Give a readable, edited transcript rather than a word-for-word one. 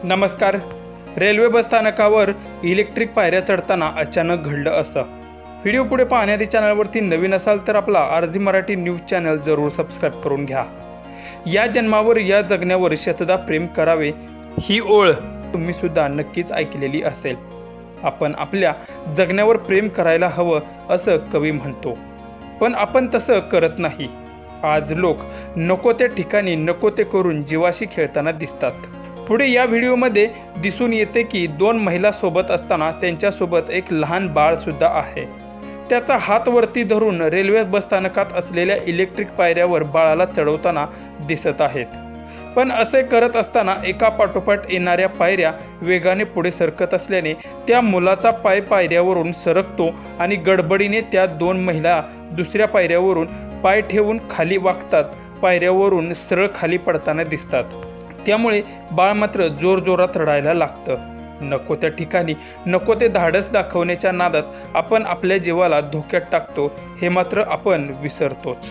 नमस्कार. रेल्वे बसस्थानकावर इलेक्ट्रिक पायऱ्या चढताना अचानक घडलं असं. व्हिडिओ पुढे पाहण्याआधी चॅनलवरती नवीन असाल तर आपला आरजी मराठी न्यूज चॅनल जरूर सबस्क्राईब करून घ्या. या जन्मावर या जगण्यावर शतदा प्रेम करावे ही ओळ तुम्ही सुद्धा नक्कीच ऐकलेली असेल. आपण आपल्या जगण्यावर प्रेम करायला हवं असं कवी म्हणतो, पण आपण तसं करत नाही. आज लोक नको त्या ठिकाणी नको ते करून जीवाशी खेळताना दिसतात. पुढे या व्हिडिओमध्ये दिसून येते की दोन महिला सोबत असताना त्यांच्यासोबत एक लहान बाळ सुद्धा आहे. त्याचा हात वरती धरून रेल्वे बसस्थानकात असलेल्या इलेक्ट्रिक पायऱ्यावर बाळाला चढवताना दिसत आहेत. पण असे करत असताना एका पाठोपाठ येणाऱ्या पायऱ्या वेगाने पुढे सरकत असल्याने त्या मुलाचा पाय पायऱ्यावरून सरकतो आणि गडबडीने त्या दोन महिला दुसऱ्या पायऱ्यावरून पाय ठेवून खाली वाकताच पायऱ्यावरून सरळ खाली पडताना दिसतात. त्यामुळे बाळ मात्र जोरजोरात रडायला लागतं. नको त्या ठिकाणी नको ते धाडस दाखवण्याच्या नादात आपण आपल्या जीवाला धोक्यात टाकतो हे मात्र आपण विसरतोच.